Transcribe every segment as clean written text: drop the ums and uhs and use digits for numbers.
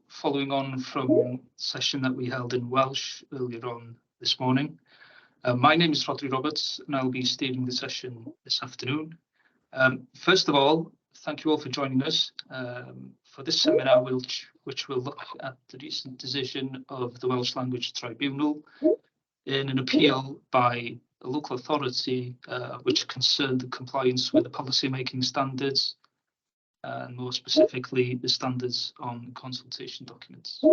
following on from the session that we held in Welsh earlier on this morning. My name is Rodri Roberts, and I'll be steering the session this afternoon. First of all, thank you all for joining us for this seminar, which will look at the recent decision of the Welsh Language Tribunal in an appeal by a local authority which concerned the compliance with the policy-making standards, and more specifically, the standards on consultation documents.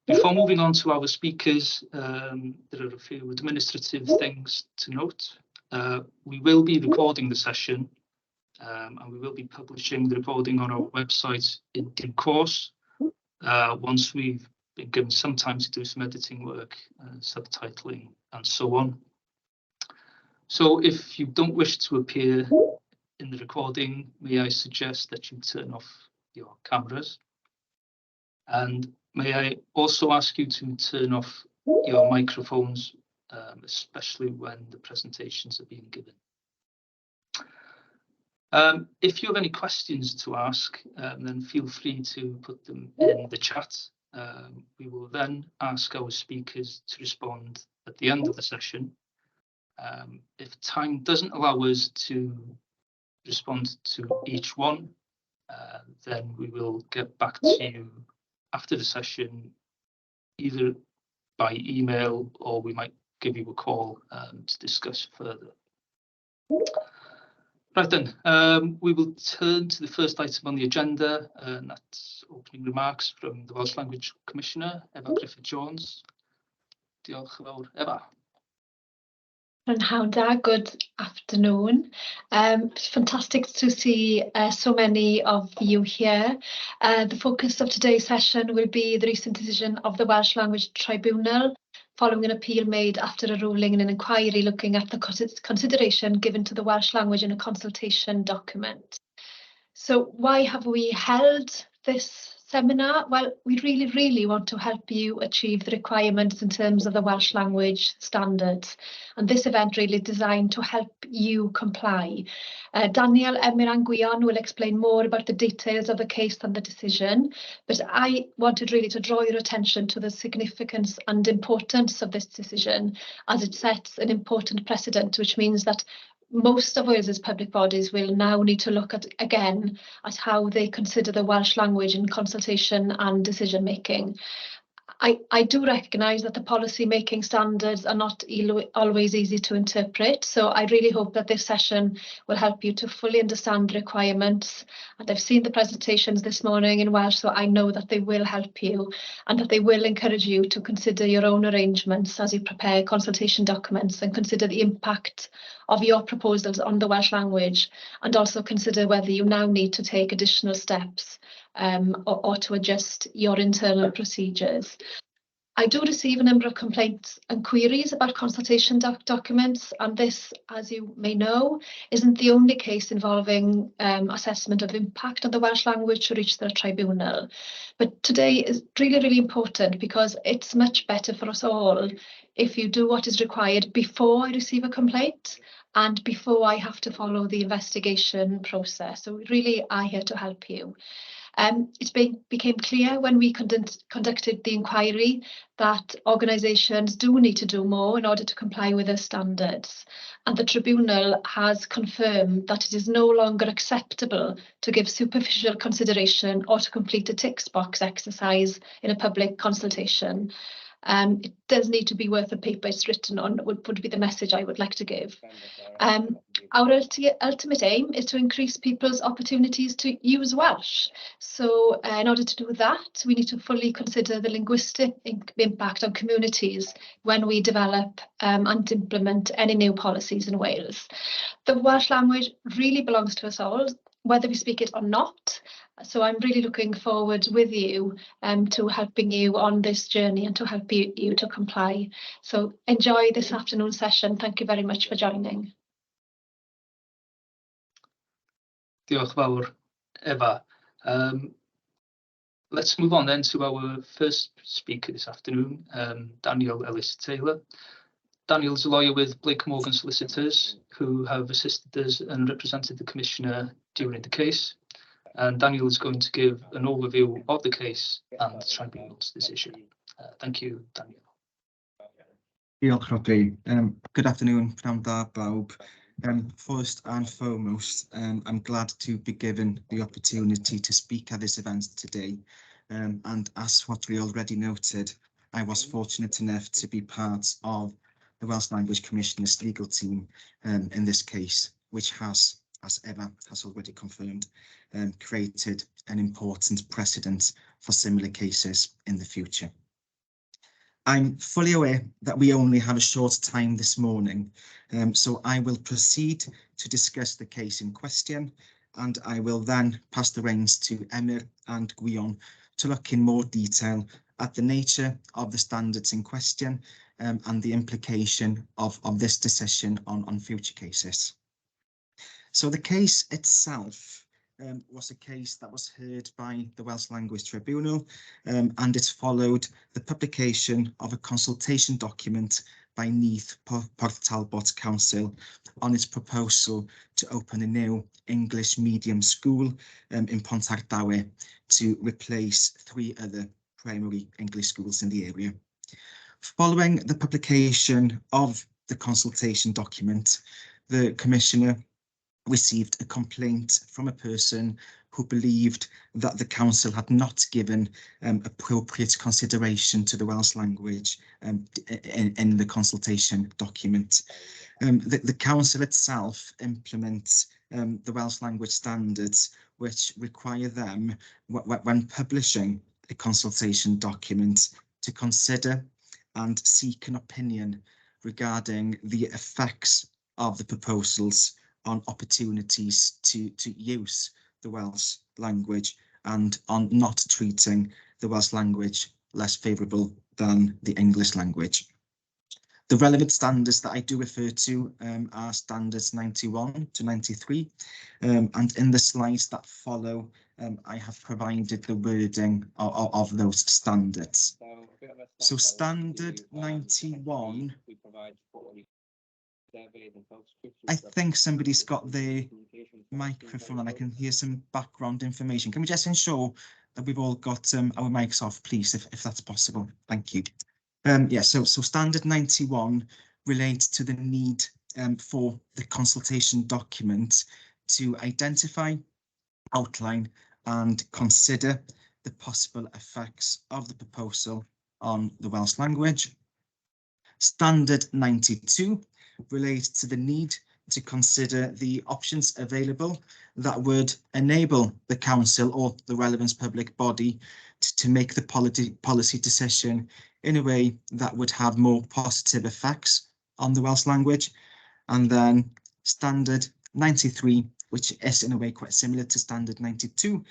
Before moving on to our speakers, there are a few administrative things to note. We will be recording the session, and we will be publishing the recording on our website in due course, once we've been given some time to do some editing work, subtitling, and so on. So if you don't wish to appear in the recording, may I suggest that you turn off your cameras? And may I also ask you to turn off your microphones, especially when the presentations are being given. If you have any questions to ask, then feel free to put them in the chat. We will then ask our speakers to respond at the end of the session. If time doesn't allow us to respond to each one, then we will get back to you after the session, either by email or we might give you a call to discuss further. Right then, we will turn to the first item on the agenda, and that's opening remarks from the Welsh Language Commissioner, Eva Griffith-Jones. Diolch yn fawr, Eva. Good afternoon. It's fantastic to see so many of you here. The focus of today's session will be the recent decision of the Welsh Language Tribunal following an appeal made after a ruling in an inquiry looking at the consideration given to the Welsh language in a consultation document. So why have we held this seminar? Well, we really want to help you achieve the requirements in terms of the Welsh language standards. And this event really designed to help you comply. Daniel Emiranguian will explain more about the details of the case and the decision, but I wanted really to draw your attention to the significance and importance of this decision, as it sets an important precedent, which means that most of Wales's public bodies will now need to look at again at how they consider the Welsh language in consultation and decision making. I do recognise that the policy making standards are not always easy to interpret, so I really hope that this session will help you to fully understand the requirements. And I've seen the presentations this morning in Welsh, so I know that they will help you and that they will encourage you to consider your own arrangements as you prepare consultation documents and consider the impact of your proposals on the Welsh language, and also consider whether you now need to take additional steps or to adjust your internal procedures. I do receive a number of complaints and queries about consultation documents, and this, as you may know, isn't the only case involving assessment of impact on the Welsh language to reach the tribunal. But today is really important because it's much better for us all if you do what is required before I receive a complaint and before I have to follow the investigation process. So we really are here to help you. It became clear when we conducted the inquiry that organisations do need to do more in order to comply with the standards. And the Tribunal has confirmed that it is no longer acceptable to give superficial consideration or to complete a tick box exercise in a public consultation. It does need to be worth the paper it's written on, would be the message I would like to give. Our ultimate aim is to increase people's opportunities to use Welsh. So in order to do that, we need to fully consider the linguistic impact on communities when we develop and implement any new policies in Wales. The Welsh language really belongs to us all, whether we speak it or not. So I'm really looking forward with you to helping you on this journey and to help you to comply. So enjoy this afternoon session. Thank you very much for joining. Diolch fawr, Eva. Let's move on then to our first speaker this afternoon, Daniel Ellis-Taylor. Daniel's a lawyer with Blake Morgan Solicitors, who have assisted us and represented the Commissioner during the case. and Daniel is going to give an overview of the case and the Tribunal's decision. Thank you, Daniel. Diolch, Rodri. Good afternoon, pnawn da bawb. First and foremost, I'm glad to be given the opportunity to speak at this event today. And as Rodri already noted, I was fortunate enough to be part of the Welsh Language Commissioner's legal team in this case, which has, as Eva has already confirmed, created an important precedent for similar cases in the future. I'm fully aware that we only have a short time this morning, so I will proceed to discuss the case in question, and I will then pass the reins to Emyr and Gwion to look in more detail at the nature of the standards in question and the implication of this decision on future cases. So the case itself was a case that was heard by the Welsh Language Tribunal, and it followed the publication of a consultation document by Neath Port Talbot Council on its proposal to open a new English medium school in Pontardawe to replace 3 other primary English schools in the area. Following the publication of the consultation document, the Commissioner received a complaint from a person who believed that the council had not given appropriate consideration to the Welsh language in the consultation document. The council itself implements the Welsh language standards, which require them, when publishing a consultation document, to consider and seek an opinion regarding the effects of the proposals on opportunities to use the Welsh language and on not treating the Welsh language less favourable than the English language. The relevant standards that I do refer to are standards 91 to 93, and in the slides that follow, I have provided the wording of those standards. So standard 91, I think somebody's got their microphone and I can hear some background information. Can we just ensure that we've all got our mics off, please, if that's possible? Thank you. Yeah, so standard 91 relates to the need for the consultation document to identify, outline and consider the possible effects of the proposal on the Welsh language. Standard 92 relates to the need to consider the options available that would enable the council or the relevant public body to make the policy decision in a way that would have more positive effects on the Welsh language. And then standard 93, which is in a way quite similar to standard 92,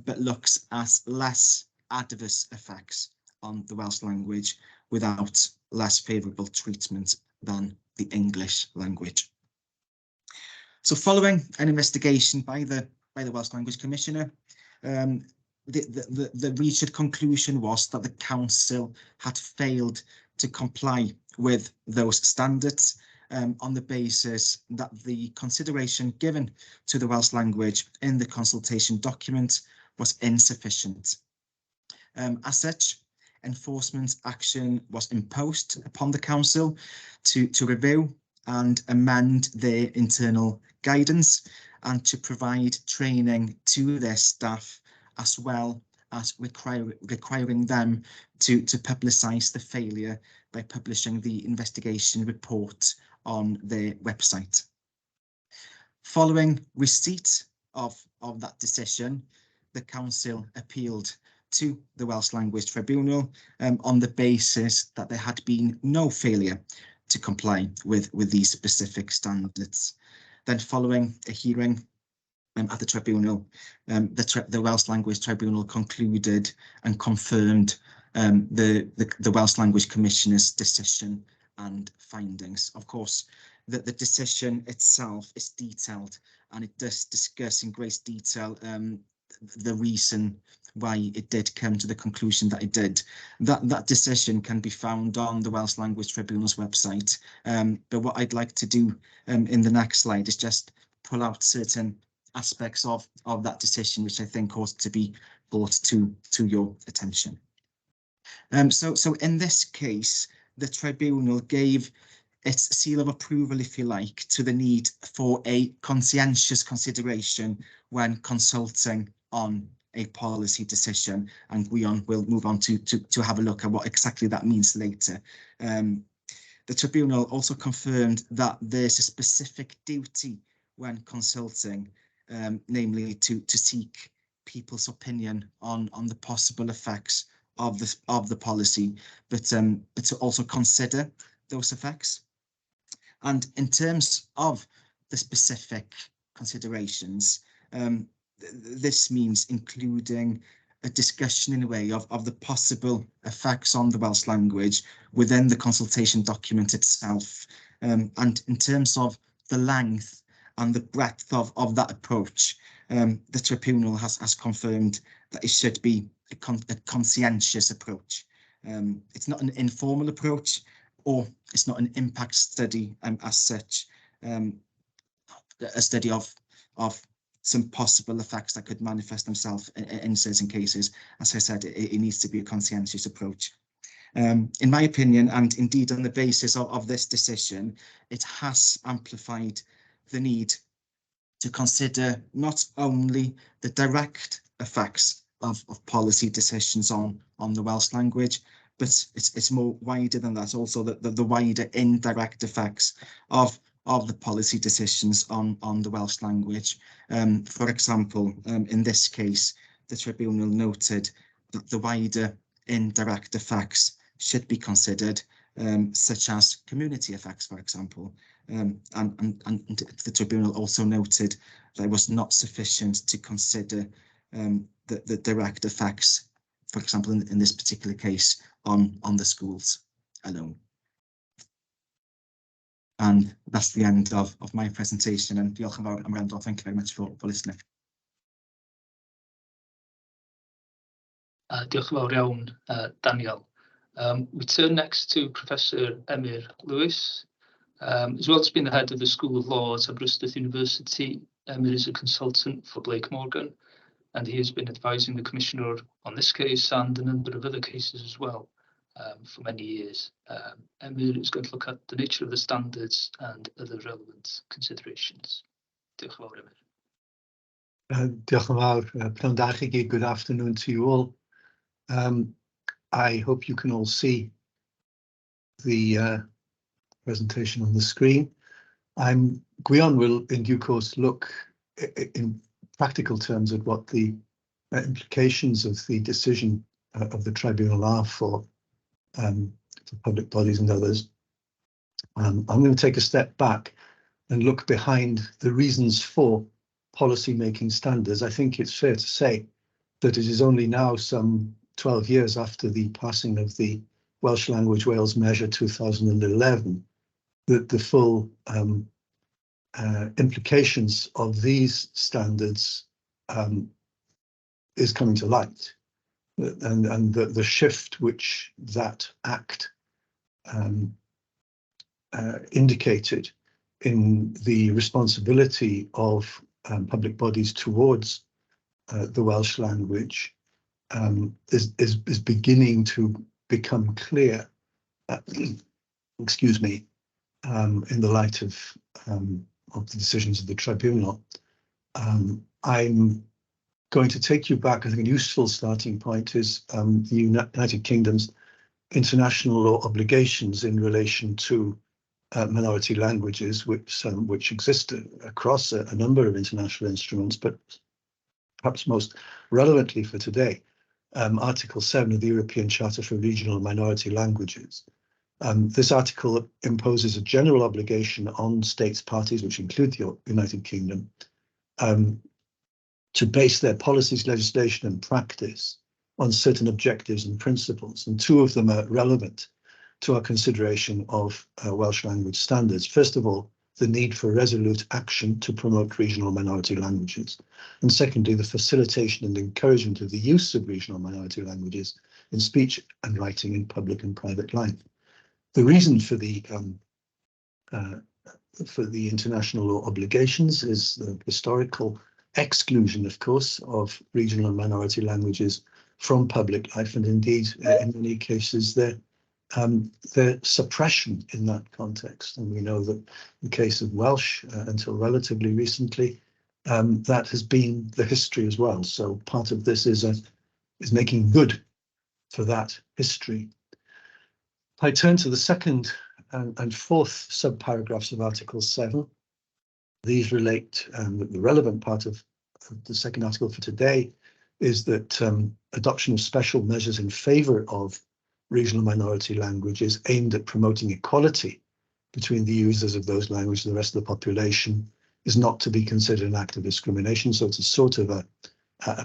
but looks at less adverse effects on the Welsh language without less favourable treatment than the English language. So following an investigation by the Welsh Language Commissioner, the reached conclusion was that the council had failed to comply with those standards on the basis that the consideration given to the Welsh language in the consultation document was insufficient. As such, enforcement action was imposed upon the council to review and amend their internal guidance and to provide training to their staff, as well as requiring them to publicise the failure by publishing the investigation report on their website. Following receipt of that decision, the council appealed to the Welsh Language Tribunal on the basis that there had been no failure to comply with these specific standards. Then following a hearing at the tribunal, the Welsh Language Tribunal concluded and confirmed the Welsh Language Commissioner's decision and findings. Of course, the decision itself is detailed and it does discuss in great detail the reason why it did come to the conclusion that it did. That decision can be found on the Welsh Language Tribunal's website. But what I'd like to do in the next slide is just pull out certain aspects of that decision which I think ought to be brought to your attention. So in this case, the tribunal gave its seal of approval, if you like, to the need for a conscientious consideration when consulting on a policy decision, and we'll move on to have a look at what exactly that means later. The tribunal also confirmed that there's a specific duty when consulting, namely to seek people's opinion on the possible effects of the policy, but to also consider those effects. And in terms of the specific considerations, this means including a discussion in a way of the possible effects on the Welsh language within the consultation document itself. And in terms of the length and the breadth of that approach, the tribunal has confirmed that it should be a conscientious approach. It's not an informal approach, or it's not an impact study as such, a study of some possible effects that could manifest themselves in certain cases. As I said, it needs to be a conscientious approach. In my opinion, and indeed on the basis of this decision, it has amplified the need to consider not only the direct effects of policy decisions on the Welsh language, but it's more wider than that, also the wider indirect effects of the policy decisions on the Welsh language. For example, in this case, the tribunal noted that the wider indirect effects should be considered, such as community effects, for example. And the tribunal also noted that it was not sufficient to consider the direct effects, for example, in this particular case, on the schools alone. And that's the end of my presentation. And diolch yn fawr am wrando. Thank you very much for listening. Diolch yn fawr iawn, Daniel. We turn next to Professor Emyr Lewis. As well as being the head of the School of Law at Aberystwyth University, Emyr is a consultant for Blake Morgan, and he has been advising the Commissioner on this case and a number of other cases as well for many years. Emyr is going to look at the nature of the standards and other relevant considerations. Diolch yn fawr, Emyr. Diolch yn fawr. Pnawn da chi gyd. Good afternoon to you all. I hope you can all see the presentation on the screen. Gwion will in due course look in practical terms at what the implications of the decision of the tribunal are for public bodies and others. I'm going to take a step back and look behind the reasons for policy making standards. I think it's fair to say that it is only now some 12 years after the passing of the Welsh Language Wales Measure 2011 that the full implications of these standards is coming to light, and the shift which that act indicated in the responsibility of public bodies towards the Welsh language is beginning to become clear, excuse me, in the light of the decisions of the tribunal. I'm going to take you back. I think a useful starting point is the United Kingdom's international law obligations in relation to minority languages, which exist across a number of international instruments, but perhaps most relevantly for today, Article 7 of the European Charter for Regional and Minority Languages. This article imposes a general obligation on states parties, which include the United Kingdom, to base their policies, legislation and practice on certain objectives and principles. And two of them are relevant to our consideration of Welsh language standards. First of all, the need for resolute action to promote regional minority languages. And secondly, the facilitation and encouragement of the use of regional minority languages in speech and writing in public and private life. The reason for the international law obligations is the historical exclusion, of course, of regional and minority languages from public life, and indeed, in many cases, their suppression in that context. And we know that in the case of Welsh, until relatively recently, that has been the history as well. So part of this is making good for that history. If I turn to the second and fourth subparagraphs of Article 7, these relate, the relevant part of the second article for today is that adoption of special measures in favour of regional minority languages aimed at promoting equality between the users of those languages and the rest of the population is not to be considered an act of discrimination. So it's a sort of a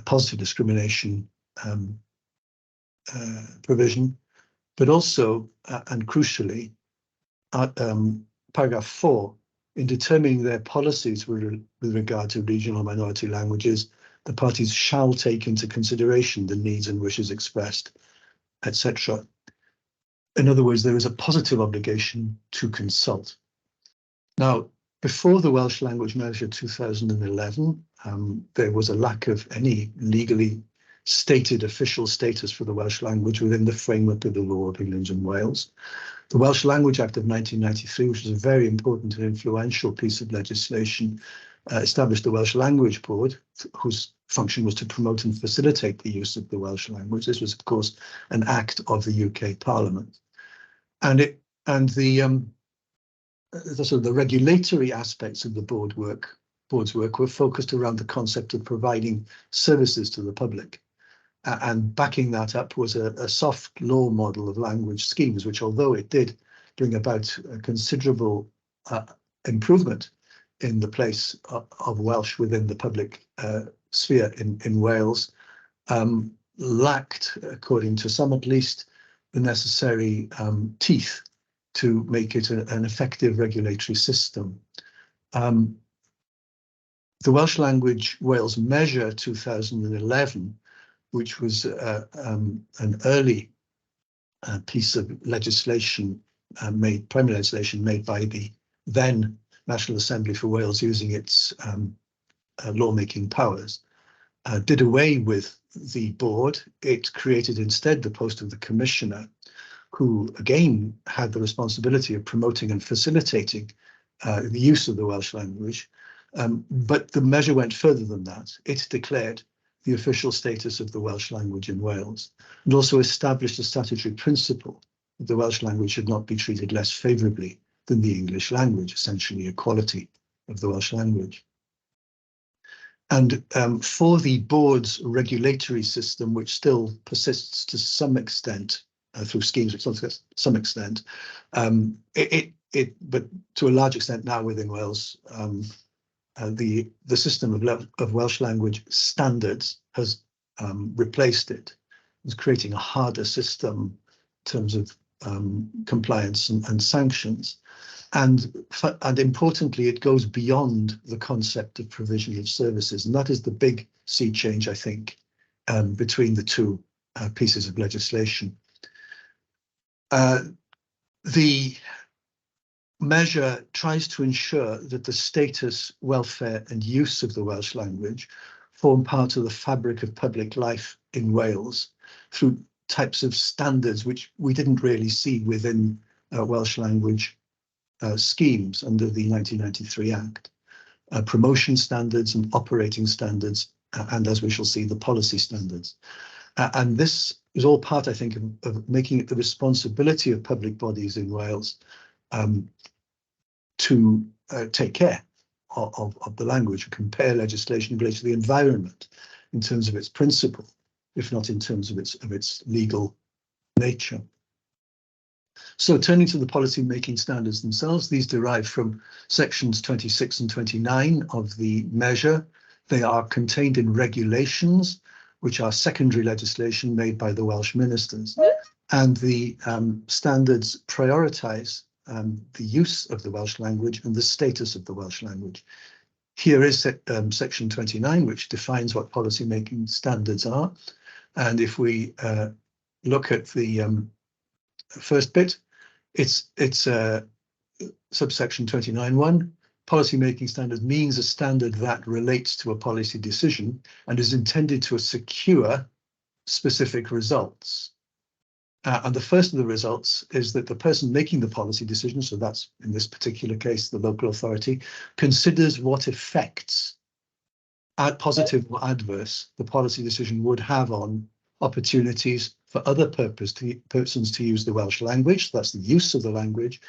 positive discrimination provision, but also, and crucially, paragraph 4, in determining their policies with regard to regional minority languages, the parties shall take into consideration the needs and wishes expressed, etc. In other words, there is a positive obligation to consult. Now, before the Welsh Language Measure 2011, there was a lack of any legally stated official status for the Welsh language within the framework of the law of England and Wales. The Welsh Language Act of 1993, which is a very important and influential piece of legislation, established the Welsh Language Board, whose function was to promote and facilitate the use of the Welsh language. This was, of course, an act of the UK Parliament. And the regulatory aspects of the board's work were focused around the concept of providing services to the public. And backing that up was a soft law model of language schemes, which, although it did bring about a considerable improvement in the place of Welsh within the public sphere in Wales, lacked, according to some at least, the necessary teeth to make it an effective regulatory system. The Welsh Language Wales Measure 2011, which was an early piece of legislation, primary legislation made by the then National Assembly for Wales using its lawmaking powers, did away with the board. It created instead the post of the commissioner, who again had the responsibility of promoting and facilitating the use of the Welsh language. But the measure went further than that. It declared the official status of the Welsh language in Wales, and also established a statutory principle that the Welsh language should not be treated less favourably than the English language, essentially equality of the Welsh language. And for the board's regulatory system, which still persists to some extent through schemes, which to some extent, but to a large extent now within Wales, the system of Welsh language standards has replaced it. It's creating a harder system in terms of compliance and sanctions. And importantly, it goes beyond the concept of provision of services. And that is the big sea change, I think, between the two pieces of legislation. The measure tries to ensure that the status, welfare and use of the Welsh language form part of the fabric of public life in Wales through types of standards which we didn't really see within Welsh language schemes under the 1993 Act. Promotion standards and operating standards, and as we shall see, the policy standards. And this is all part, I think, of making it the responsibility of public bodies in Wales to take care of the language and compare legislation related to the environment in terms of its principle, if not in terms of its legal nature. So turning to the policy making standards themselves, these derive from sections 26 and 29 of the measure. They are contained in regulations, which are secondary legislation made by the Welsh ministers. And the standards prioritise the use of the Welsh language and the status of the Welsh language. Here is section 29, which defines what policy-making standards are. And if we look at the first bit, it's subsection 29.1, policy-making standard means a standard that relates to a policy decision and is intended to secure specific results. And the first of the results is that the person making the policy decision, so that's in this particular case the local authority, considers what effects, positive or adverse, the policy decision would have on opportunities for other persons to use the Welsh language, that's the use of the language,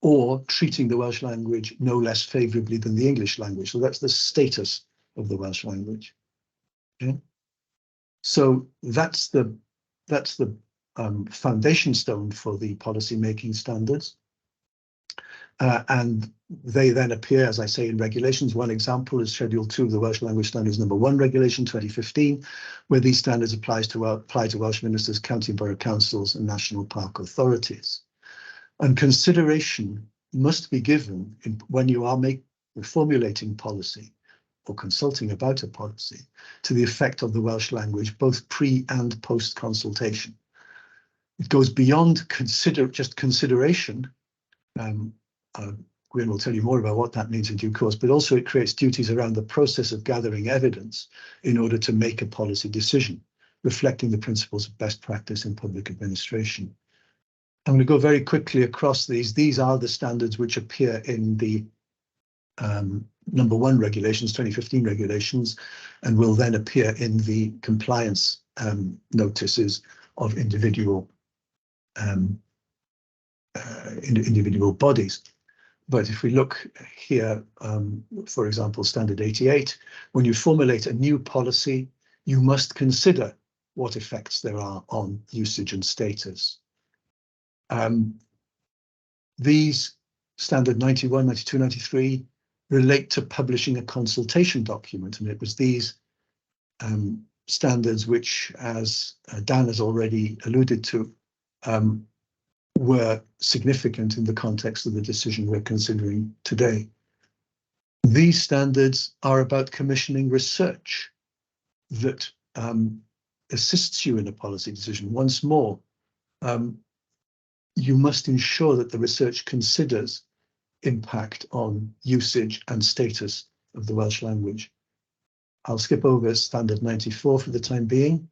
or treating the Welsh language no less favourably than the English language. So that's the status of the Welsh language. Okay? So that's the foundation stone for the policy-making standards. And they then appear, as I say, in regulations. One example is Schedule 2 of the Welsh Language Standards #1 Regulation 2015, where these standards apply to Welsh ministers, county and borough councils and national park authorities. And consideration must be given when you are formulating policy or consulting about a policy to the effect of the Welsh language, both pre and post consultation. It goes beyond just consideration. Gwen will tell you more about what that means in due course, but also it creates duties around the process of gathering evidence in order to make a policy decision, reflecting the principles of best practice in public administration. I'm going to go very quickly across these. These are the standards which appear in the #1 regulations, 2015 regulations, and will then appear in the compliance notices of individual bodies. But if we look here, for example, Standard 88, when you formulate a new policy, you must consider what effects there are on usage and status. These Standard 91, 92, 93 relate to publishing a consultation document, and it was these standards which, as Dan has already alluded to, were significant in the context of the decision we're considering today. These standards are about commissioning research that assists you in a policy decision. Once more, you must ensure that the research considers impact on usage and status of the Welsh language. I'll skip over Standard 94 for the time being,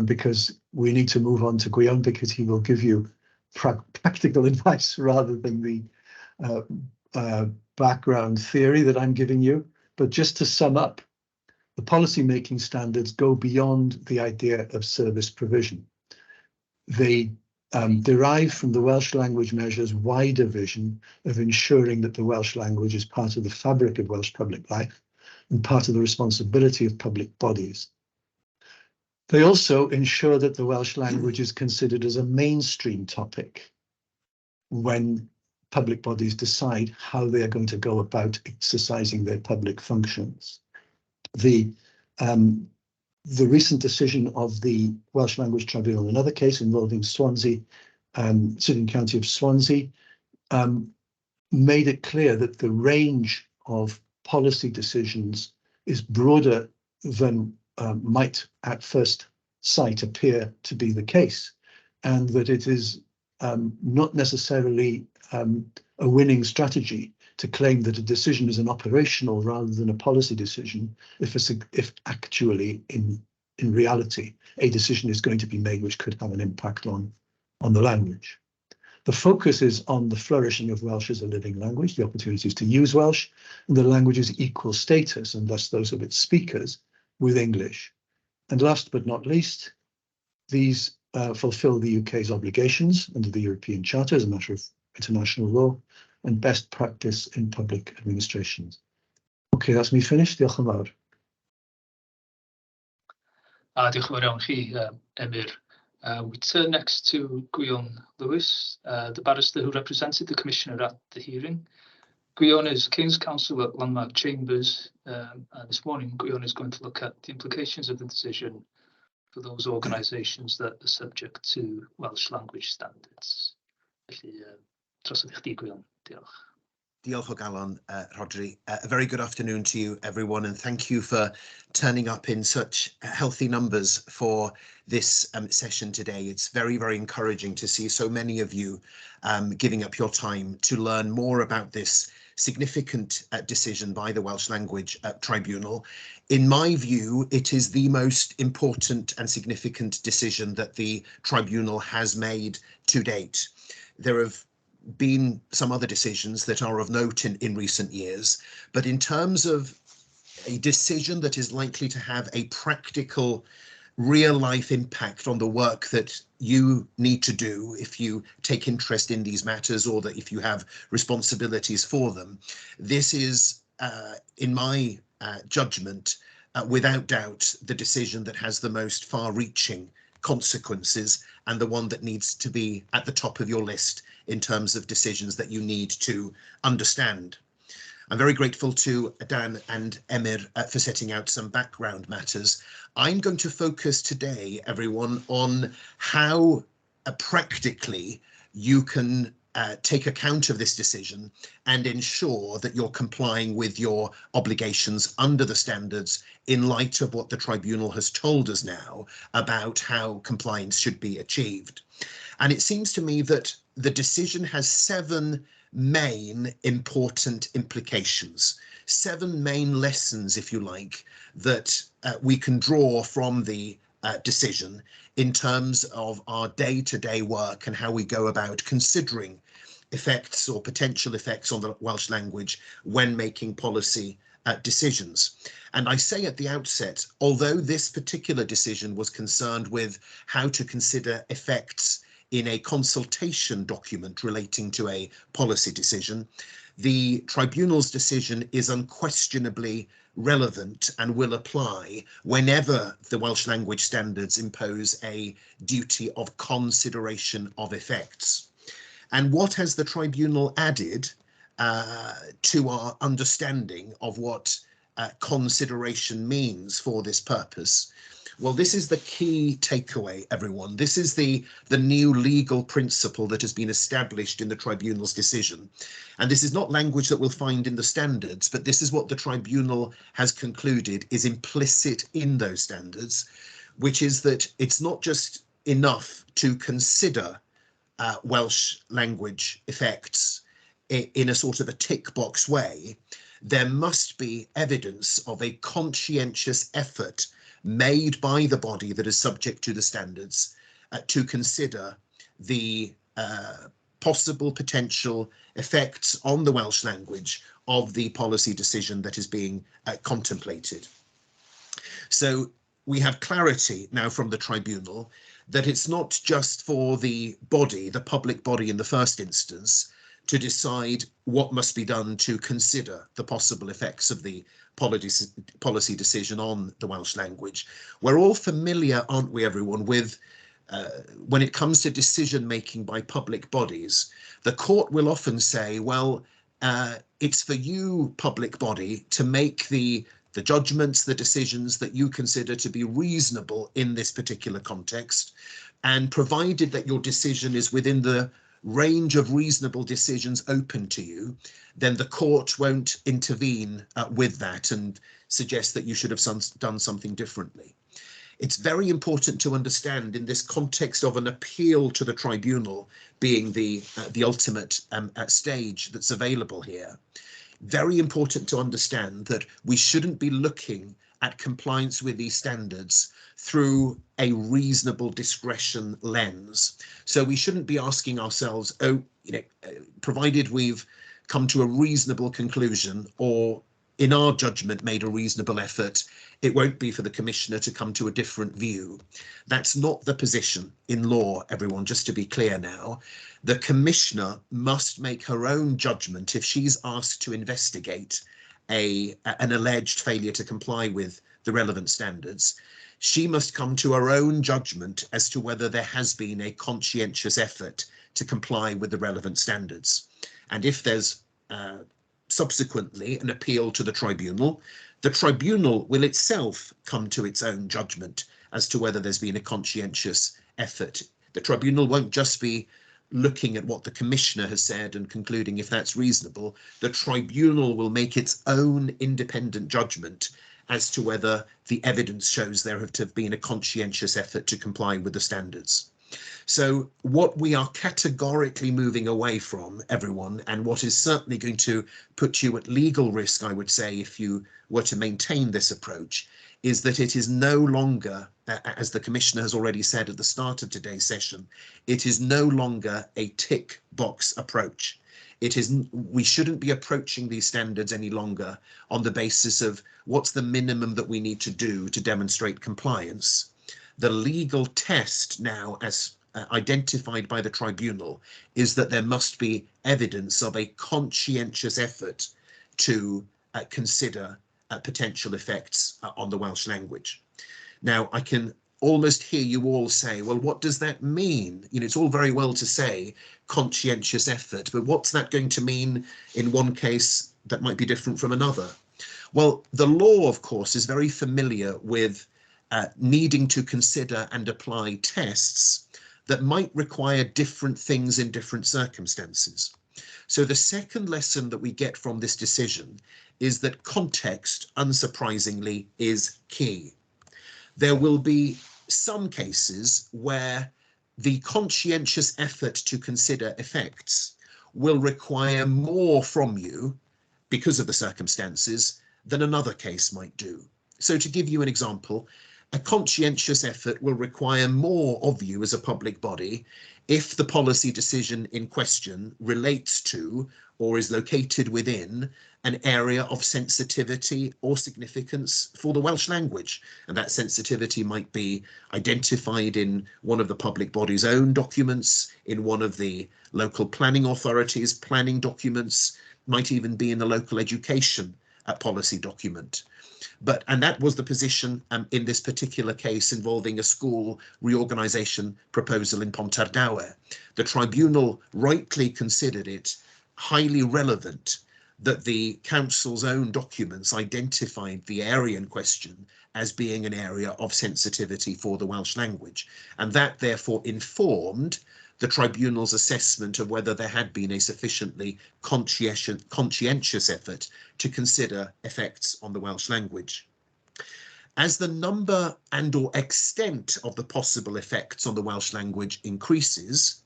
because we need to move on to Gwion, because he will give you practical advice rather than the background theory that I'm giving you. But just to sum up, the policy-making standards go beyond the idea of service provision. They derive from the Welsh language measure's wider vision of ensuring that the Welsh language is part of the fabric of Welsh public life and part of the responsibility of public bodies. They also ensure that the Welsh language is considered as a mainstream topic when public bodies decide how they are going to go about exercising their public functions. The recent decision of the Welsh Language Tribunal, another case involving Swansea, City and County of Swansea, made it clear that the range of policy decisions is broader than might at first sight appear to be the case, and that it is not necessarily a winning strategy to claim that a decision is an operational rather than a policy decision if actually in reality a decision is going to be made which could have an impact on the language. The focus is on the flourishing of Welsh as a living language, the opportunities to use Welsh, and the language's equal status, and thus those of its speakers, with English. And last but not least, these fulfil the UK's obligations under the European Charter as a matter of international law and best practice in public administrations. Okay, that's me finished. Diolch yn fawr. Diolch yn fawr iawn chi, Emyr. We turn next to Gwion Lewis, the barrister who represented the Commissioner at the hearing. Gwion is King's Counsel at Landmark Chambers, and this morning Gwion is going to look at the implications of the decision for those organisations that are subject to Welsh language standards. Felly, drosodd I chdi, Gwion. Diolch. Diolch o galon, Rhodri. A very good afternoon to you, everyone, and thank you for turning up in such healthy numbers for this session today. It's very, very encouraging to see so many of you giving up your time to learn more about this significant decision by the Welsh Language Tribunal. In my view, it is the most important and significant decision that the Tribunal has made to date. There have been some other decisions that are of note in recent years, but in terms of a decision that is likely to have a practical, real-life impact on the work that you need to do if you take interest in these matters, or that if you have responsibilities for them, this is, in my judgment, without doubt, the decision that has the most far-reaching consequences, and the one that needs to be at the top of your list in terms of decisions that you need to understand. I'm very grateful to Dan and Emyr for setting out some background matters. I'm going to focus today, everyone, on how practically you can take account of this decision and ensure that you're complying with your obligations under the standards in light of what the Tribunal has told us now about how compliance should be achieved. And it seems to me that the decision has 7 main important implications, 7 main lessons, if you like, that we can draw from the decision in terms of our day-to-day work and how we go about considering effects or potential effects on the Welsh language when making policy decisions. And I say at the outset, although this particular decision was concerned with how to consider effects in a consultation document relating to a policy decision, the Tribunal's decision is unquestionably relevant and will apply whenever the Welsh language standards impose a duty of consideration of effects. And what has the Tribunal added to our understanding of what consideration means for this purpose? Well, this is the key takeaway, everyone. This is the new legal principle that has been established in the Tribunal's decision. And this is not language that we'll find in the standards, but this is what the Tribunal has concluded is implicit in those standards, which is that it's not just enough to consider Welsh language effects in a sort of a tick box way. There must be evidence of a conscientious effort made by the body that is subject to the standards to consider the possible potential effects on the Welsh language of the policy decision that is being contemplated. So we have clarity now from the Tribunal that it's not just for the body, the public body in the first instance, to decide what must be done to consider the possible effects of the policy decision on the Welsh language. We're all familiar, aren't we, everyone, with when it comes to decision making by public bodies, the court will often say, well, it's for you, public body, to make the judgments, the decisions that you consider to be reasonable in this particular context. And provided that your decision is within the range of reasonable decisions open to you, then the court won't intervene with that and suggest that you should have done something differently. It's very important to understand in this context of an appeal to the Tribunal being the ultimate stage that's available here. Very important to understand that we shouldn't be looking at compliance with these standards through a reasonable discretion lens. So we shouldn't be asking ourselves, oh, provided we've come to a reasonable conclusion, or in our judgment made a reasonable effort, it won't be for the Commissioner to come to a different view. That's not the position in law, everyone, just to be clear now. The Commissioner must make her own judgment if she's asked to investigate an alleged failure to comply with the relevant standards. She must come to her own judgment as to whether there has been a conscientious effort to comply with the relevant standards. And if there's subsequently an appeal to the Tribunal will itself come to its own judgment as to whether there's been a conscientious effort. The Tribunal won't just be looking at what the Commissioner has said and concluding if that's reasonable. The Tribunal will make its own independent judgment as to whether the evidence shows there have been a conscientious effort to comply with the standards. So what we are categorically moving away from, everyone, and what is certainly going to put you at legal risk, I would say, if you were to maintain this approach, is that it is no longer, as the Commissioner has already said at the start of today's session, it is no longer a tick box approach. It is, we shouldn't be approaching these standards any longer on the basis of what's the minimum that we need to do to demonstrate compliance. The legal test now, as identified by the tribunal, is that there must be evidence of a conscientious effort to consider potential effects on the Welsh language. Now, I can almost hear you all say, well, what does that mean? You know, it's all very well to say conscientious effort, but what's that going to mean in one case that might be different from another? Well, the law, of course, is very familiar with needing to consider and apply tests that might require different things in different circumstances. So the second lesson that we get from this decision is that context, unsurprisingly, is key. There will be some cases where the conscientious effort to consider effects will require more from you because of the circumstances than another case might do. So to give you an example, a conscientious effort will require more of you as a public body if the policy decision in question relates to or is located within an area of sensitivity or significance for the Welsh language. And that sensitivity might be identified in one of the public body's own documents, in one of the local planning authorities' planning documents, might even be in the local education policy document. And that was the position in this particular case involving a school reorganisation proposal in Pontardawe. The tribunal rightly considered it highly relevant that the council's own documents identified the area in question as being an area of sensitivity for the Welsh language. And that therefore informed the tribunal's assessment of whether there had been a sufficiently conscientious effort to consider effects on the Welsh language. As the number and or extent of the possible effects on the Welsh language increases,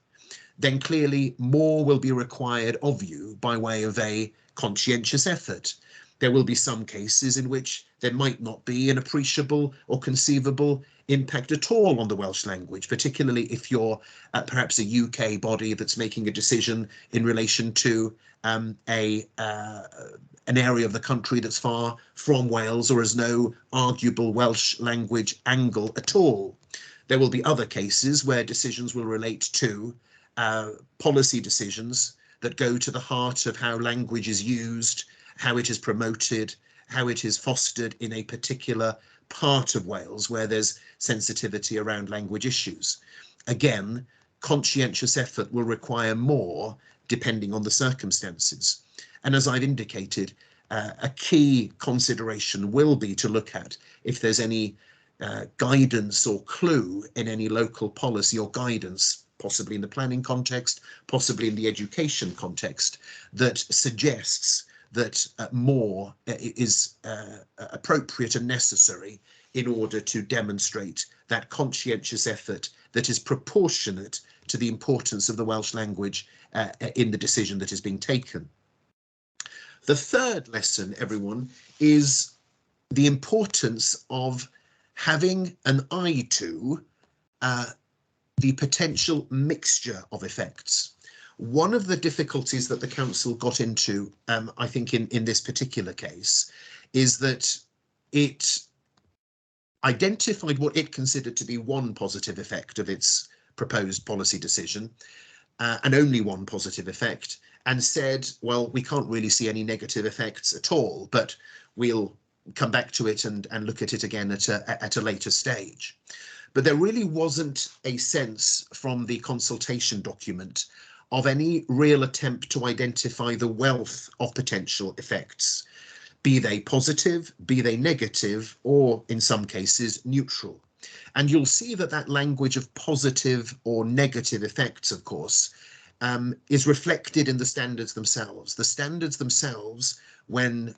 then clearly more will be required of you by way of a conscientious effort. There will be some cases in which there might not be an appreciable or conceivable impact at all on the Welsh language, particularly if you're perhaps a UK body that's making a decision in relation to an area of the country that's far from Wales or has no arguable Welsh language angle at all. There will be other cases where decisions will relate to policy decisions that go to the heart of how language is used, how it is promoted, how it is fostered in a particular part of Wales where there's sensitivity around language issues. Again, conscientious effort will require more depending on the circumstances. And as I've indicated, a key consideration will be to look at if there's any guidance or clue in any local policy or guidance, possibly in the planning context, possibly in the education context, that suggests that more is appropriate and necessary in order to demonstrate that conscientious effort that is proportionate to the importance of the Welsh language in the decision that is being taken. The third lesson, everyone, is the importance of having an eye to the potential mixture of effects. One of the difficulties that the council got into, I think in this particular case, is that it identified what it considered to be one positive effect of its proposed policy decision, and only one positive effect, and said, well, we can't really see any negative effects at all, but we'll come back to it and look at it again at a later stage. But there really wasn't a sense from the consultation document of any real attempt to identify the wealth of potential effects, be they positive, be they negative, or in some cases neutral. And you'll see that that language of positive or negative effects, of course, is reflected in the standards themselves. The standards themselves, when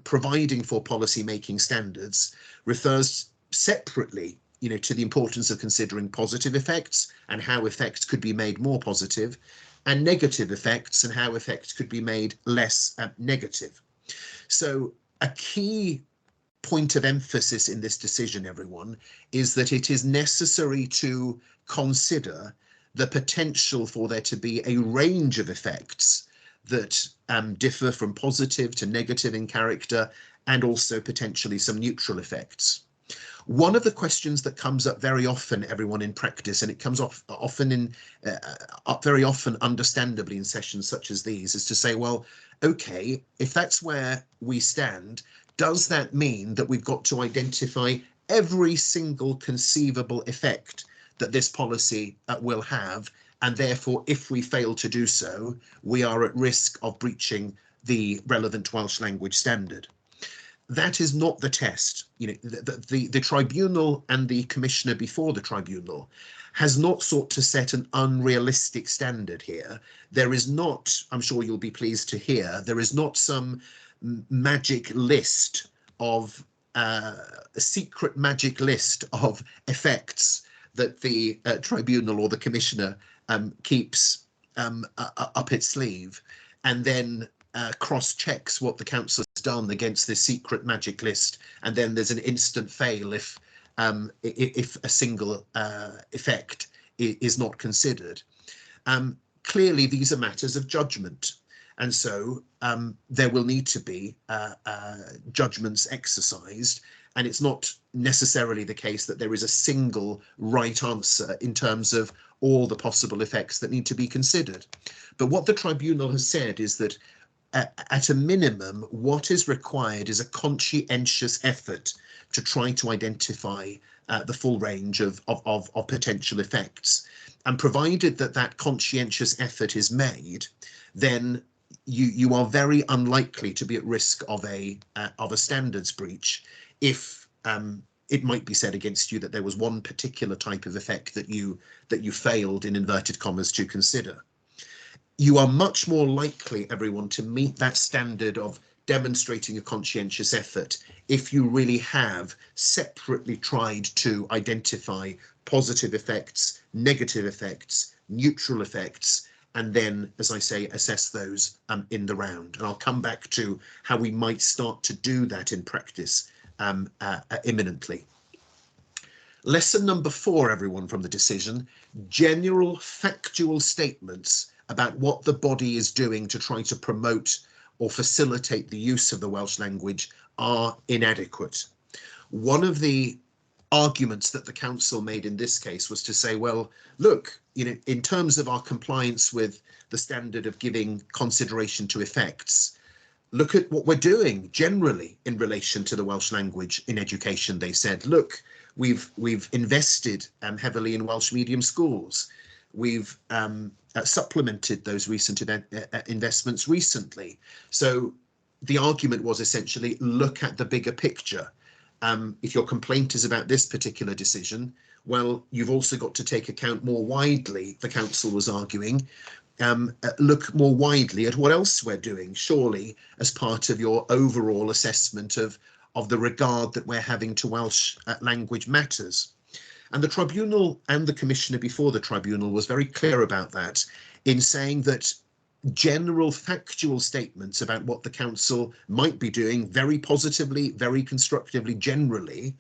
providing for policy making standards, refers separately to the importance of considering positive effects and how effects could be made more positive, and negative effects and how effects could be made less negative. So a key point of emphasis in this decision, everyone, is that it is necessary to consider the potential for there to be a range of effects that differ from positive to negative in character, and also potentially some neutral effects. One of the questions that comes up very often, everyone, in practice, and it comes up very often understandably in sessions such as these, is to say, well, okay, if that's where we stand, does that mean that we've got to identify every single conceivable effect that this policy will have, and therefore, if we fail to do so, we are at risk of breaching the relevant Welsh language standard? That is not the test. The tribunal and the commissioner before the tribunal has not sought to set an unrealistic standard here. There is not, I'm sure you'll be pleased to hear, there is not some magic list of a secret magic list of effects that the tribunal or the commissioner keeps up its sleeve, and then cross-checks what the council has done against this secret magic list, and then there's an instant fail if a single effect is not considered. Clearly, these are matters of judgment, and so there will need to be judgments exercised, and it's not necessarily the case that there is a single right answer in terms of all the possible effects that need to be considered. But what the tribunal has said is that at a minimum, what is required is a conscientious effort to try to identify the full range of potential effects. And provided that that conscientious effort is made, then you are very unlikely to be at risk of a standards breach if it might be said against you that there was one particular type of effect that you failed, in inverted commas, to consider. You are much more likely, everyone, to meet that standard of demonstrating a conscientious effort if you really have separately tried to identify positive effects, negative effects, neutral effects, and then, as I say, assess those in the round. And I'll come back to how we might start to do that in practice imminently. Lesson number 4, everyone, from the decision: general factual statements about what the body is doing to try to promote or facilitate the use of the Welsh language are inadequate. One of the arguments that the council made in this case was to say, well, look, in terms of our compliance with the standard of giving consideration to effects, look at what we're doing generally in relation to the Welsh language in education. They said, look, we've invested heavily in Welsh medium schools. We've supplemented those recent investments recently. So the argument was essentially, look at the bigger picture. If your complaint is about this particular decision, well, you've also got to take account more widely, the council was arguing, look more widely at what else we're doing, surely as part of your overall assessment of the regard that we're having to Welsh language matters. And the tribunal and the commissioner before the tribunal was very clear about that, in saying that general factual statements about what the council might be doing very positively, very constructively, generally,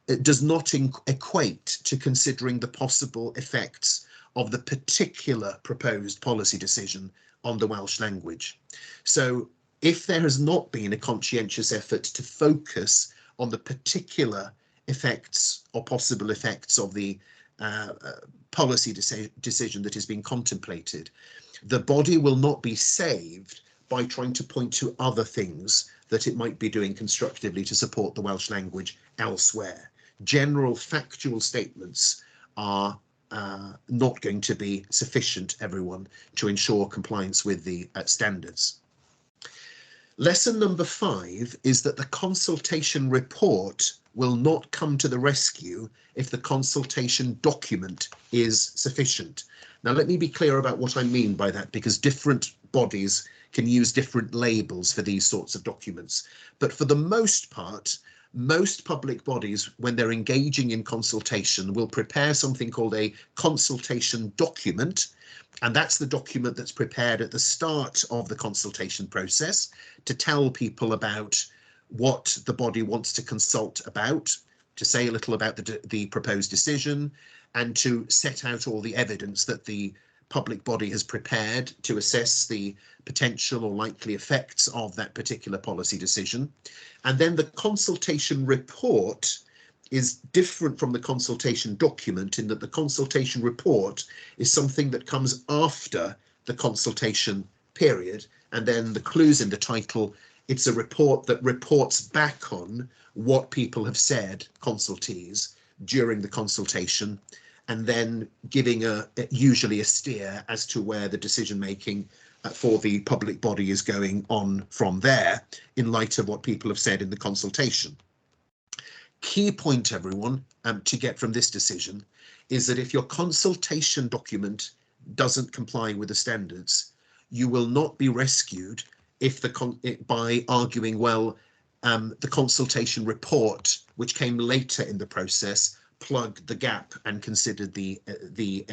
it does not equate to considering the possible effects of the particular proposed policy decision on the Welsh language. So if there has not been a conscientious effort to focus on the particular effects or possible effects of the policy decision that is being contemplated, the body will not be saved by trying to point to other things that it might be doing constructively to support the Welsh language elsewhere. General factual statements are not going to be sufficient, everyone, to ensure compliance with the standards. Lesson number 5 is that the consultation report will not come to the rescue if the consultation document is sufficient. Now, let me be clear about what I mean by that, because different bodies can use different labels for these sorts of documents. But for the most part, most public bodies, when they're engaging in consultation, will prepare something called a consultation document. And that's the document that's prepared at the start of the consultation process to tell people about what the body wants to consult about, to say a little about the proposed decision, and to set out all the evidence that the public body has prepared to assess the potential or likely effects of that particular policy decision. And then the consultation report is different from the consultation document in that the consultation report is something that comes after the consultation period. And then the clues in the title, it's a report that reports back on what people have said, consultees, during the consultation, and then giving usually a steer as to where the decision making for the public body is going on from there in light of what people have said in the consultation. Key point, everyone, to get from this decision is that if your consultation document doesn't comply with the standards, you will not be rescued if by arguing, well, the consultation report, which came later in the process, plugged the gap and considered the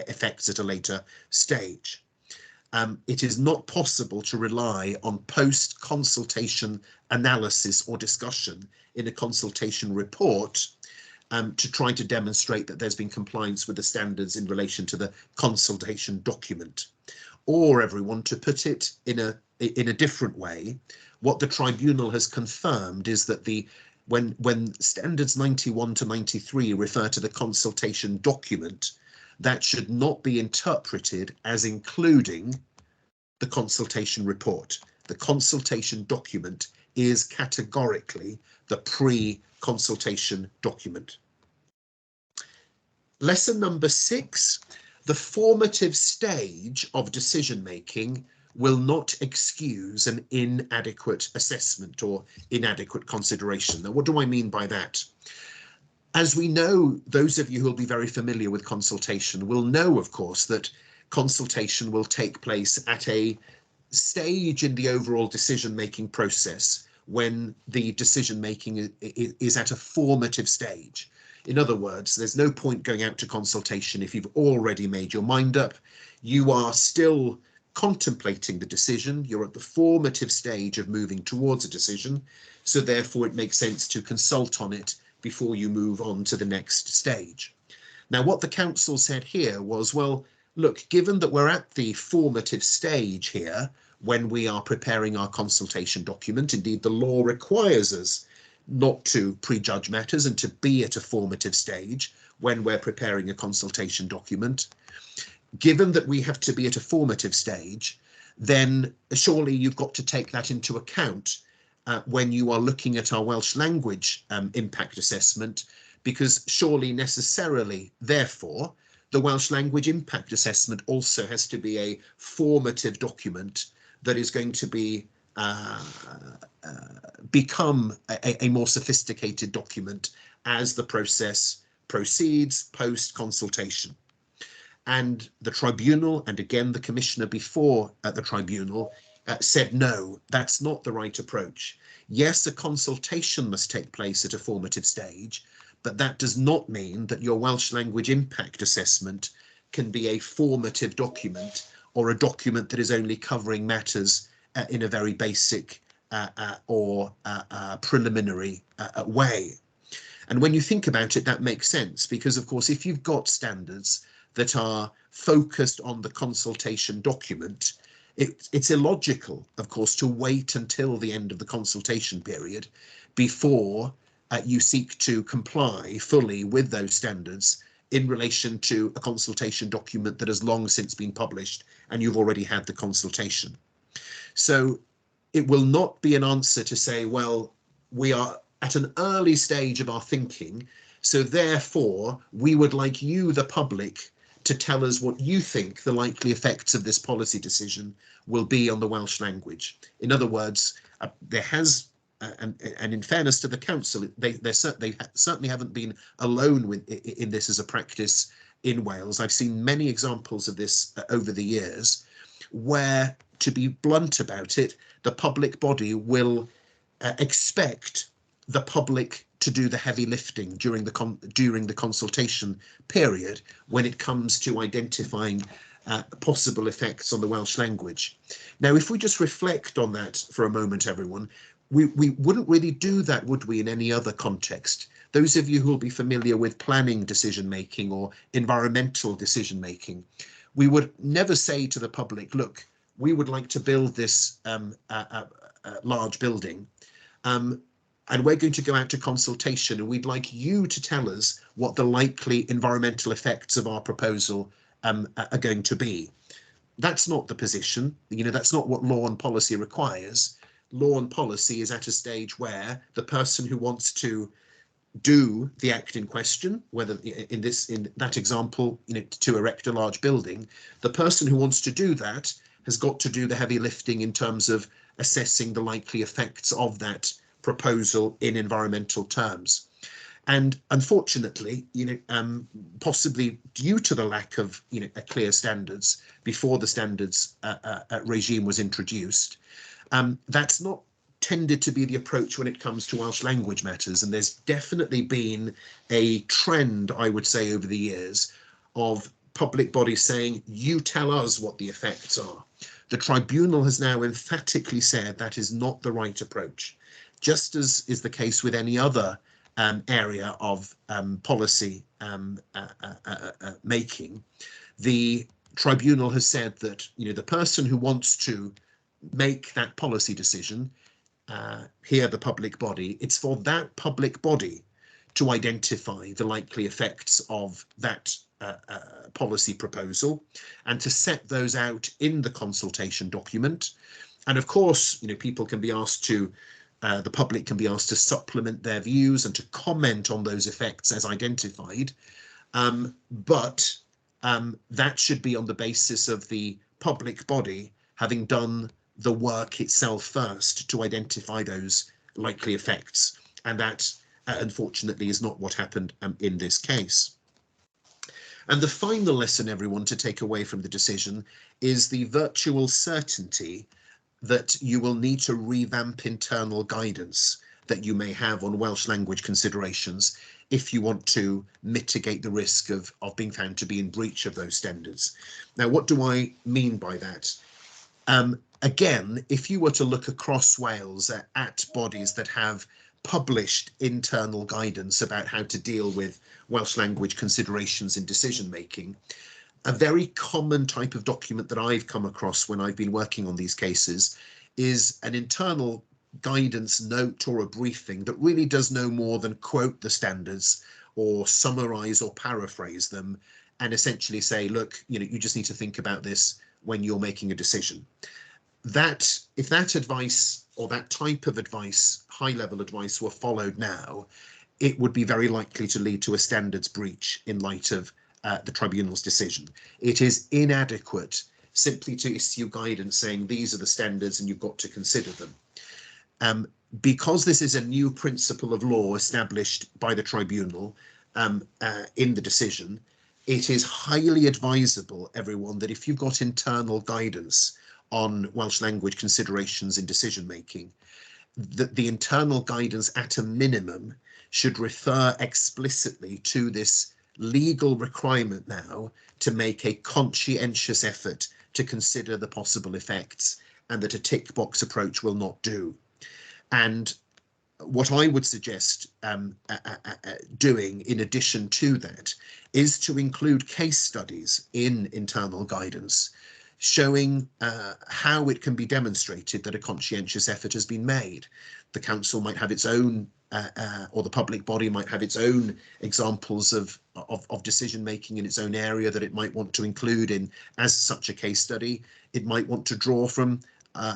effects at a later stage. It is not possible to rely on post-consultation analysis or discussion in a consultation report to try to demonstrate that there's been compliance with the standards in relation to the consultation document. Or, everyone, to put it in a different way, what the tribunal has confirmed is that when standards 91 to 93 refer to the consultation document, that should not be interpreted as including the consultation report. The consultation document is categorically the pre-consultation document. Lesson number 6, the formative stage of decision making will not excuse an inadequate assessment or inadequate consideration. Now, what do I mean by that? As we know, those of you who will be very familiar with consultation will know, of course, that consultation will take place at a stage in the overall decision-making process when the decision-making is at a formative stage. In other words, there's no point going out to consultation if you've already made your mind up. You are still contemplating the decision, you're at the formative stage of moving towards a decision, so therefore it makes sense to consult on it before you move on to the next stage. Now, what the council said here was, well, look, given that we're at the formative stage here, when we are preparing our consultation document, indeed the law requires us not to prejudge matters and to be at a formative stage when we're preparing a consultation document. Given that we have to be at a formative stage, then surely you've got to take that into account when you are looking at our Welsh language impact assessment, because surely necessarily, therefore, the Welsh language impact assessment also has to be a formative document that is going to be become a more sophisticated document as the process proceeds post-consultation. And the tribunal, and again the commissioner before at the tribunal, said no, that's not the right approach. Yes, a consultation must take place at a formative stage, but that does not mean that your Welsh language impact assessment can be a formative document or a document that is only covering matters in a very basic or preliminary way. And when you think about it, that makes sense, because of course, if you've got standards that are focused on the consultation document, it's illogical, of course, to wait until the end of the consultation period before you seek to comply fully with those standards in relation to a consultation document that has long since been published and you've already had the consultation. So it will not be an answer to say, well, we are at an early stage of our thinking, so therefore we would like you, the public, to tell us what you think the likely effects of this policy decision will be on the Welsh language. In other words, there has, and in fairness to the council, they certainly haven't been alone in this as a practice in Wales. I've seen many examples of this over the years, where, to be blunt about it, the public body will expect the public to do the heavy lifting during the consultation period when it comes to identifying possible effects on the Welsh language. Now, if we just reflect on that for a moment, everyone, we wouldn't really do that, would we, in any other context? Those of you who will be familiar with planning decision-making or environmental decision-making, we would never say to the public, look, we would like to build this large building, and we're going to go out to consultation, and we'd like you to tell us what the likely environmental effects of our proposal are going to be. That's not the position. You know, that's not what law and policy requires. Law and policy is at a stage where the person who wants to do the act in question, whether in that example, you know, to erect a large building, the person who wants to do that has got to do the heavy lifting in terms of assessing the likely effects of that proposal in environmental terms. And unfortunately, you know, possibly due to the lack of, you know, clear standards before the standards regime was introduced, that's not tended to be the approach when it comes to Welsh language matters. And there's definitely been a trend, I would say, over the years of public bodies saying, you tell us what the effects are. The tribunal has now emphatically said that is not the right approach, just as is the case with any other area of policy making. The tribunal has said that, you know, the person who wants to make that policy decision, here the public body, it's for that public body to identify the likely effects of that policy proposal and to set those out in the consultation document. And of course, you know, people can be asked to, the public can be asked to supplement their views and to comment on those effects as identified. But that should be on the basis of the public body having done the work itself first to identify those likely effects. And that, unfortunately, is not what happened in this case. And the final lesson, everyone, to take away from the decision is the virtual certainty that you will need to revamp internal guidance that you may have on Welsh language considerations if you want to mitigate the risk of being found to be in breach of those standards. Now, what do I mean by that? Again, if you were to look across Wales at bodies that have published internal guidance about how to deal with Welsh language considerations in decision making, a very common type of document that I've come across when I've been working on these cases is an internal guidance note or a briefing that really does no more than quote the standards or summarize or paraphrase them and essentially say, look, you know, you just need to think about this when you're making a decision. That if that advice or that type of advice, high level advice, were followed now, it would be very likely to lead to a standards breach in light of the tribunal's decision. It is inadequate simply to issue guidance saying these are the standards and you've got to consider them. Because this is a new principle of law established by the tribunal in the decision, it is highly advisable, everyone, that if you've got internal guidance on Welsh language considerations in decision making, that the internal guidance at a minimum should refer explicitly to this legal requirement now to make a conscientious effort to consider the possible effects, and that a tick box approach will not do. And what I would suggest doing in addition to that is to include case studies in internal guidance showing how it can be demonstrated that a conscientious effort has been made. The council might have its own, or the public body might have its own examples of decision making in its own area that it might want to include in as such a case study. It might want to draw from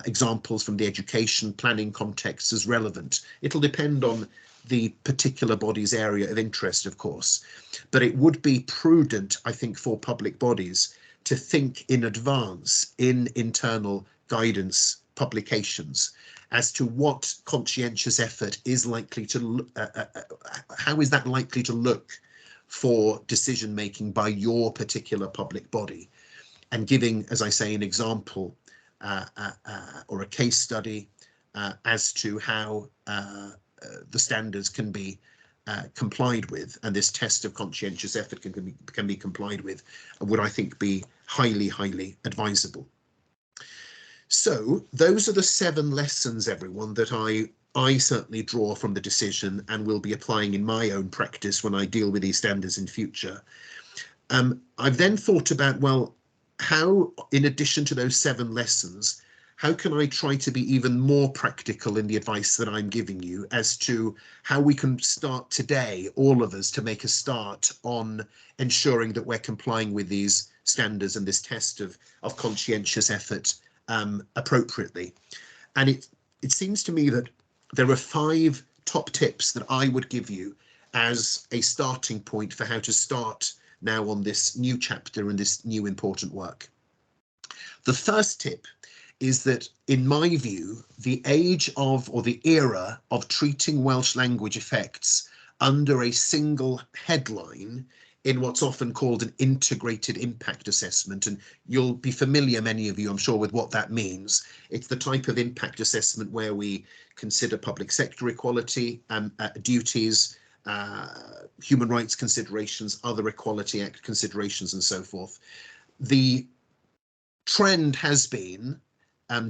examples from the education planning context as relevant. It'll depend on the particular body's area of interest, of course, but it would be prudent, I think, for public bodies to think in advance in internal guidance publications as to what conscientious effort is likely to, how is that likely to look for decision making by your particular public body, and giving, as I say, an example or a case study as to how the standards can be complied with, and this test of conscientious effort can be complied with, would, I think, be highly, highly advisable. So those are the 7 lessons, everyone, that I certainly draw from the decision and will be applying in my own practice when I deal with these standards in future. I've then thought about, well, how, in addition to those 7 lessons, how can I try to be even more practical in the advice that I'm giving you as to how we can start today, all of us, to make a start on ensuring that we're complying with these standards and this test of conscientious effort appropriately. And it seems to me that there are 5 top tips that I would give you as a starting point for how to start now on this new chapter and this new important work. The first tip is that, in my view, the age of, or the era of, treating Welsh language effects under a single headline in what's often called an integrated impact assessment, and you'll be familiar, many of you, I'm sure, with what that means. It's the type of impact assessment where we consider public sector equality, duties, human rights considerations, other Equality Act considerations, and so forth. The trend has been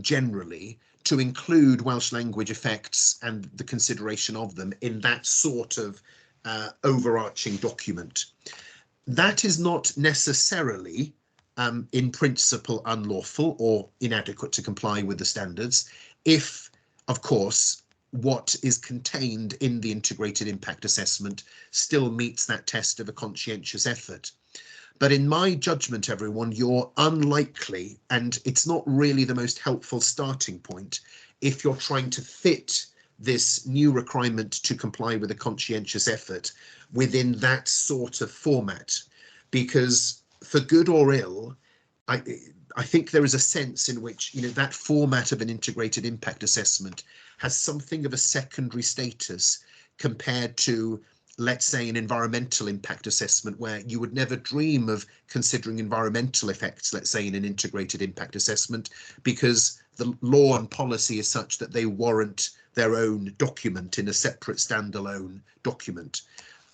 generally to include Welsh language effects and the consideration of them in that sort of overarching document. That is not necessarily in principle unlawful or inadequate to comply with the standards, if, of course, what is contained in the integrated impact assessment still meets that test of a conscientious effort. But in my judgment, everyone, you're unlikely, and it's not really the most helpful starting point, if you're trying to fit this new requirement to comply with a conscientious effort within that sort of format. Because, for good or ill, I think there is a sense in which, you know, that format of an integrated impact assessment has something of a secondary status compared to, let's say, an environmental impact assessment, where you would never dream of considering environmental effects, let's say, in an integrated impact assessment, because the law and policy is such that they warrant their own document in a separate standalone document.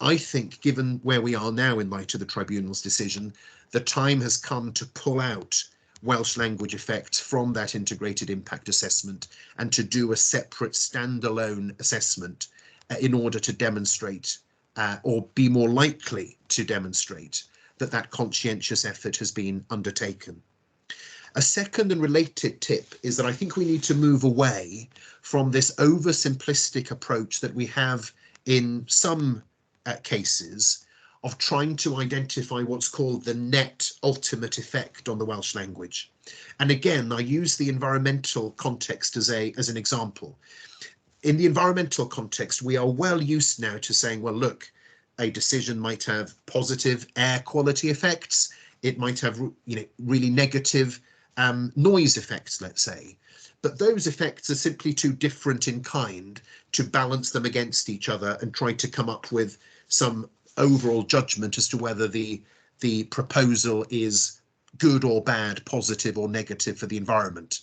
I think, given where we are now in light of the Tribunal's decision, the time has come to pull out Welsh language effects from that integrated impact assessment and to do a separate standalone assessment in order to demonstrate or be more likely to demonstrate that that conscientious effort has been undertaken. A second and related tip is that I think we need to move away from this oversimplistic approach that we have in some cases of trying to identify what's called the net ultimate effect on the Welsh language. And again, I use the environmental context as an example. In the environmental context, we are well used now to saying, well, look, a decision might have positive air quality effects. It might have, you know, really negative noise effects, let's say. But those effects are simply too different in kind to balance them against each other and try to come up with some overall judgment as to whether the proposal is good or bad, positive or negative for the environment.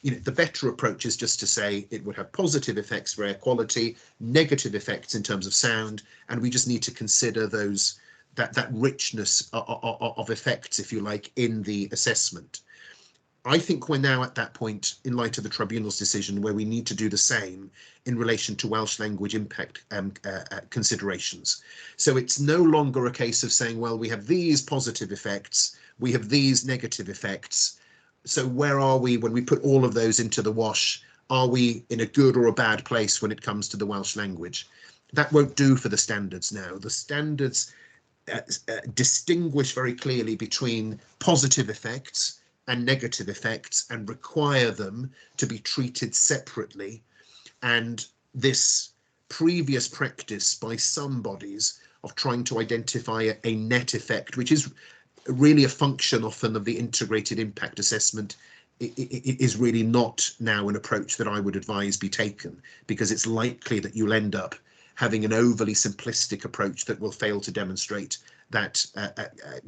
You know, the better approach is just to say it would have positive effects for air quality, negative effects in terms of sound, and we just need to consider those, that richness of effects, if you like, in the assessment. I think we're now at that point, in light of the Tribunal's decision, where we need to do the same in relation to Welsh language impact considerations. So it's no longer a case of saying, well, we have these positive effects, we have these negative effects. So where are we when we put all of those into the wash? Are we in a good or a bad place when it comes to the Welsh language? That won't do for the standards now. The standards distinguish very clearly between positive effects and negative effects and require them to be treated separately. And this previous practice by some bodies of trying to identify a net effect, which is really a function often of the integrated impact assessment, it is really not now an approach that I would advise be taken, because it's likely that you'll end up having an overly simplistic approach that will fail to demonstrate that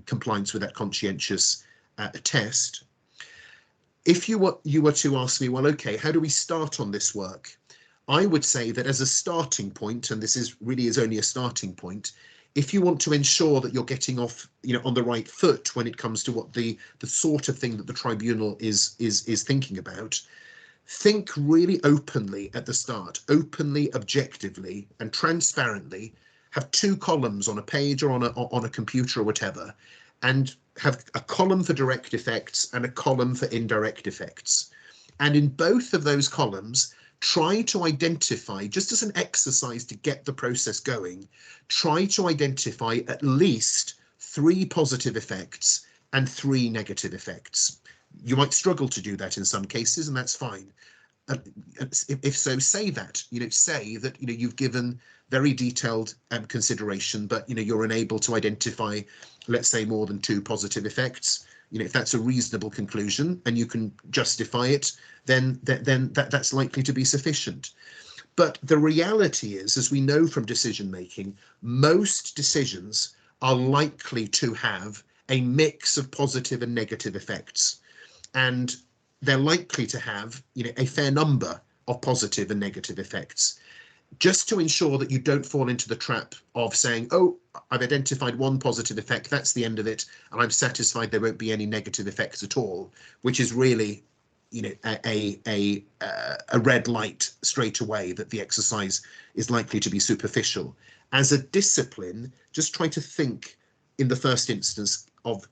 compliance with that conscientious test. If you were to ask me, well, okay, how do we start on this work? I would say that as a starting point, and this is really is only a starting point, if you want to ensure that you're getting off, on the right foot when it comes to what the sort of thing that the tribunal is thinking about, think really openly at the start, openly, objectively, and transparently. Have 2 columns on a page or on a computer or whatever, and have a column for direct effects and a column for indirect effects. And in both of those columns, try to identify, just as an exercise to get the process going, try to identify at least 3 positive effects and 3 negative effects. You might struggle to do that in some cases, and that's fine. If so, say that, say that, you've given very detailed consideration, but, you're unable to identify, let's say, more than 2 positive effects. If that's a reasonable conclusion and you can justify it, then that's likely to be sufficient. But the reality is, as we know from decision making, most decisions are likely to have a mix of positive and negative effects. And they're likely to have, a fair number of positive and negative effects. Just to ensure that you don't fall into the trap of saying, oh, I've identified 1 positive effect, that's the end of it, and I'm satisfied there won't be any negative effects at all, which is really, a red light straight away that the exercise is likely to be superficial. As a discipline, just try to think in the first instance of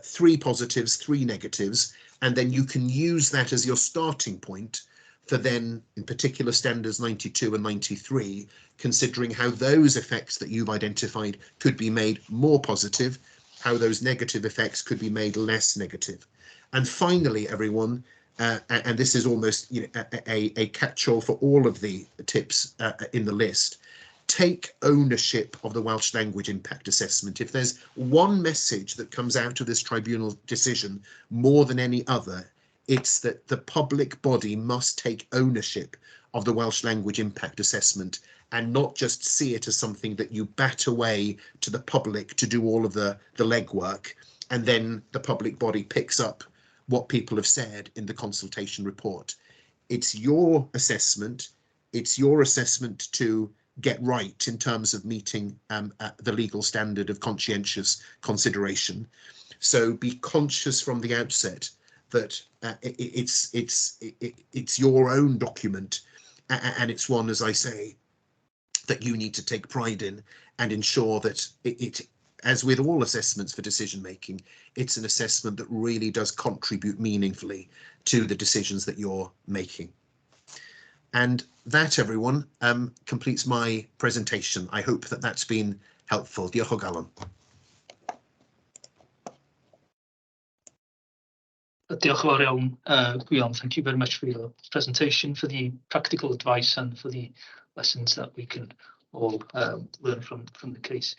3 positives, 3 negatives, and then you can use that as your starting point for then, in particular, standards 92 and 93, considering how those effects that you've identified could be made more positive, how those negative effects could be made less negative. And finally, everyone, and this is almost a catch-all for all of the tips in the list, take ownership of the Welsh language impact assessment. If there's one message that comes out of this tribunal decision more than any other, it's that the public body must take ownership of the Welsh language impact assessment and not just see it as something that you bat away to the public to do all of the legwork, and then the public body picks up what people have said in the consultation report. It's your assessment. It's your assessment to get right in terms of meeting the legal standard of conscientious consideration. So be conscious from the outset that it's your own document, and it's one, as I say, that you need to take pride in and ensure that it, as with all assessments for decision making, it's an assessment that really does contribute meaningfully to the decisions that you're making. And that, everyone, completes my presentation. I hope that that's been helpful. Diolch o galon. Diolch yn fawr iawn, Gwion. Thank you very much for your presentation, for the practical advice and for the lessons that we can all learn from the case.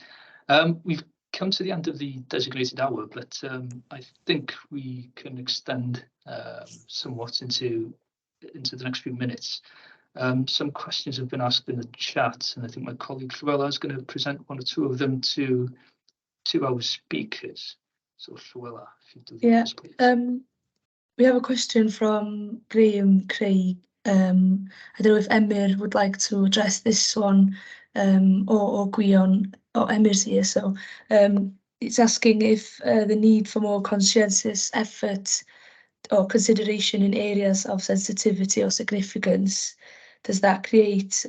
We've come to the end of the designated hour, but I think we can extend somewhat into the next few minutes. Some questions have been asked in the chat, and I think my colleague Llywela is going to present 1 or 2 of them to our speakers. So Llywela, if you do this, please. We have a question from Graham Craig. I don't know if Emyr would like to address this one, or Gwion, or Emyr's here. So it's asking if the need for more conscientious effort or consideration in areas of sensitivity or significance, does that create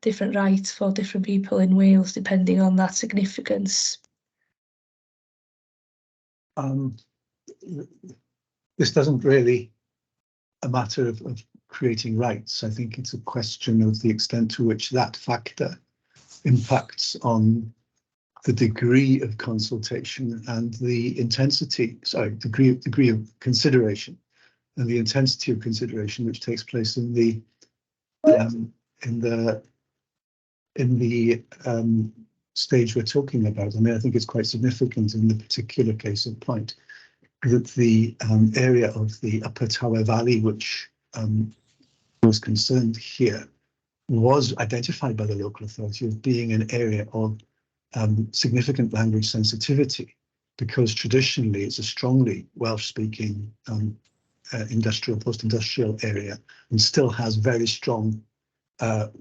different rights for different people in Wales depending on that significance? This doesn't really a matter of creating rights. I think it's a question of the extent to which that factor impacts on the degree of consultation and the intensity, degree of consideration and the intensity of consideration which takes place in the stage we're talking about. I mean, I think it's quite significant in the particular case in point that the area of the Upper Tower Valley, which was concerned here, was identified by the local authority as being an area of significant language sensitivity, because traditionally it's a strongly Welsh-speaking industrial, post-industrial area, and still has very strong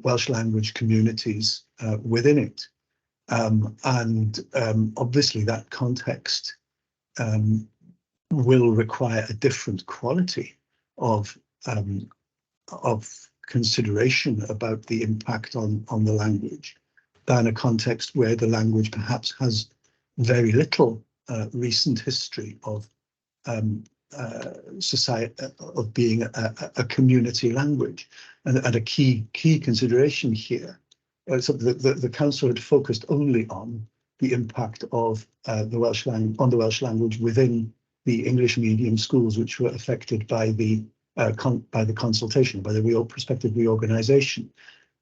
Welsh language communities within it. Obviously that context will require a different quality of consideration about the impact on the language than a context where the language perhaps has very little recent history of society, of being a community language. And a key consideration here, so the council had focused only on the impact of the Welsh language within the English medium schools, which were affected by the consultation, by the prospective reorganisation.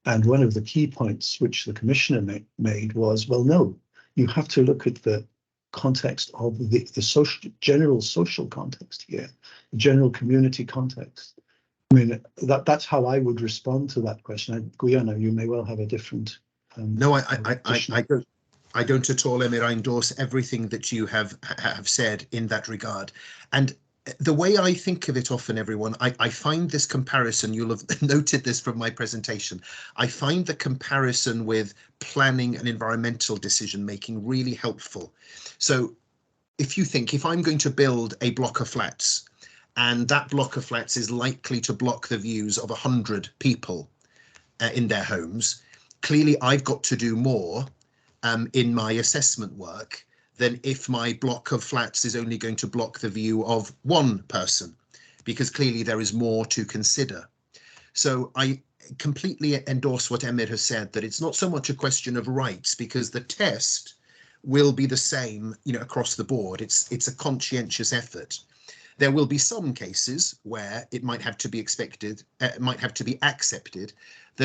And one of the key points which the commissioner made was, well, no, you have to look at the context of the general social context here, the general community context. I mean, that's how I would respond to that question. Guyana, you may well have a different. No, I don't at all, Emyr. I endorse everything that you have said in that regard. And the way I think of it often, everyone, I find this comparison, you'll have noted this from my presentation, I find the comparison with planning and environmental decision making really helpful. So if you think, if I'm going to build a block of flats, and that block of flats is likely to block the views of 100 people in their homes, clearly I've got to do more in my assessment work than if my block of flats is only going to block the view of one person, because clearly there is more to consider. So I completely endorse what Emyr has said, that it's not so much a question of rights, because the test will be the same, across the board. It's a conscientious effort. There will be some cases where it might have to be accepted that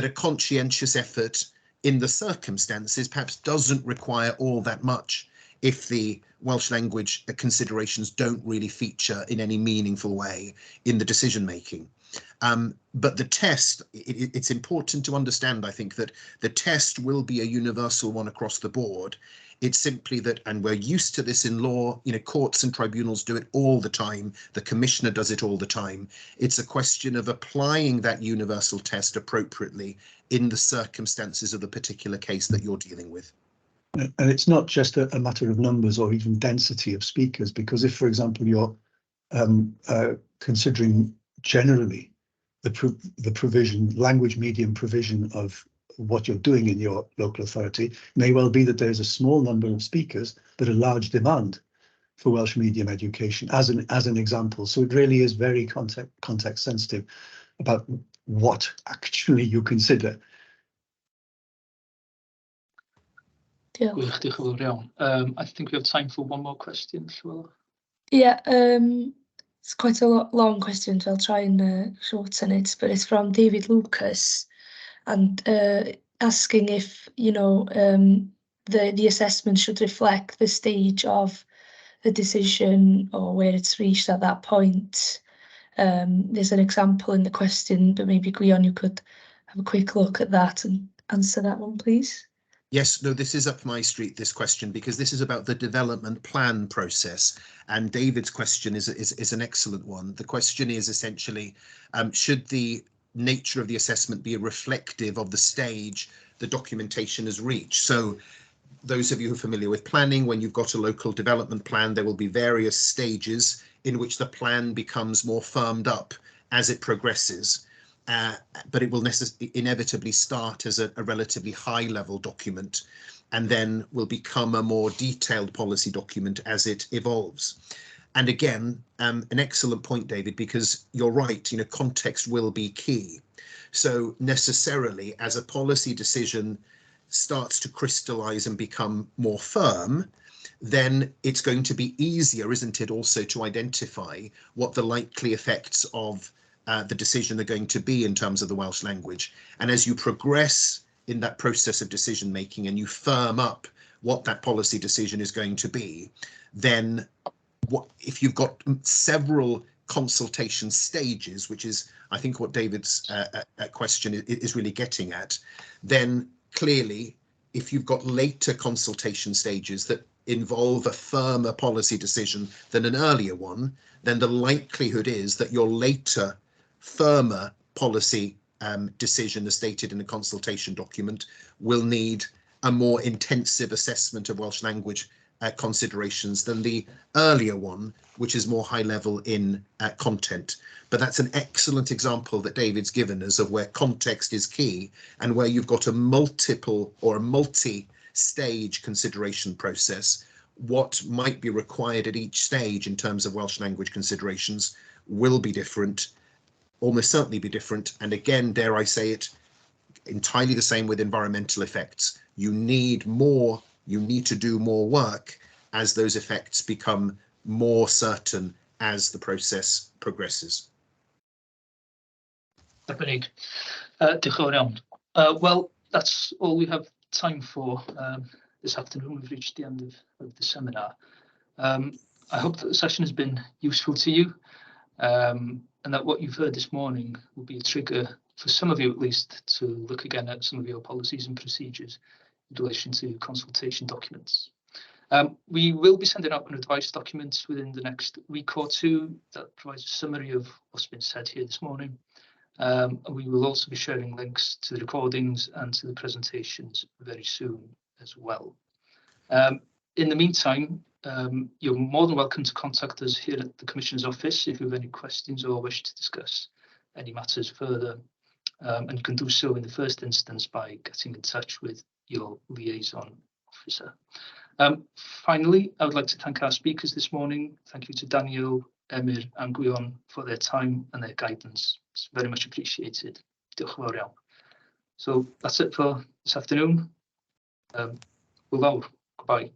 a conscientious effort in the circumstances perhaps doesn't require all that much if the Welsh language considerations don't really feature in any meaningful way in the decision making. But the test, it's important to understand, I think, that the test will be a universal one across the board. It's simply that, and we're used to this in law, courts and tribunals do it all the time. The commissioner does it all the time. It's a question of applying that universal test appropriately in the circumstances of the particular case that you're dealing with. And it's not just a matter of numbers or even density of speakers, because if, for example, you're considering generally the provision, language medium provision of what you're doing in your local authority, may well be that there's a small number of speakers but a large demand for Welsh medium education, as an example. So it really is very context sensitive about what actually you consider. Gwych, diolch yn fawr iawn. I think we have time for one more question, Llywela. Yeah, it's quite a long question, so I'll try and shorten it, but it's from David Lucas, and asking if, the assessment should reflect the stage of the decision or where it's reached at that point. There's an example in the question, but maybe Gwion, you could have a quick look at that and answer that one, please. Yes, no, this is up my street, this question, because this is about the development plan process. And David's question is an excellent one. The question is essentially, should the nature of the assessment be reflective of the stage the documentation has reached? So those of you who are familiar with planning, when you've got a local development plan, there will be various stages in which the plan becomes more firmed up as it progresses. But it will inevitably start as a relatively high-level document and then will become a more detailed policy document as it evolves. And again, an excellent point, David, because you're right, context will be key. So necessarily, as a policy decision starts to crystallize and become more firm, then it's going to be easier, isn't it, also to identify what the likely effects of the decision are going to be in terms of the Welsh language. And as you progress in that process of decision making and you firm up what that policy decision is going to be, then if you've got several consultation stages, which is, I think, what David's question is really getting at, then clearly, if you've got later consultation stages that involve a firmer policy decision than an earlier one, then the likelihood is that your later firmer policy decision as stated in the consultation document will need a more intensive assessment of Welsh language considerations than the earlier one, which is more high level in content. But that's an excellent example that David's given us of where context is key and where you've got a multiple or a multi-stage consideration process. What might be required at each stage in terms of Welsh language considerations will be different, almost certainly be different. And again, dare I say it, entirely the same with environmental effects. You need to do more work as those effects become more certain as the process progresses. Diolch yn fawr iawn. Well, that's all we have time for this afternoon. We've reached the end of the seminar. I hope that the session has been useful to you, and that what you've heard this morning will be a trigger for some of you at least to look again at some of your policies and procedures in relation to consultation documents. We will be sending out an advice document within the next week or two that provides a summary of what's been said here this morning. And we will also be sharing links to the recordings and to the presentations very soon as well. In the meantime, you're more than welcome to contact us here at the Commissioner's office if you have any questions or wish to discuss any matters further. And you can do so in the first instance by getting in touch with your liaison officer. Finally, I would like to thank our speakers this morning. Thank you to Daniel, Emyr and Gwion for their time and their guidance. It's very much appreciated. Diolch yn fawr iawn. So that's it for this afternoon. Goodbye.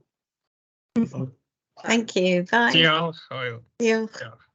Thank you. Bye. Diolch, Hwyl. Diolch. Diolch.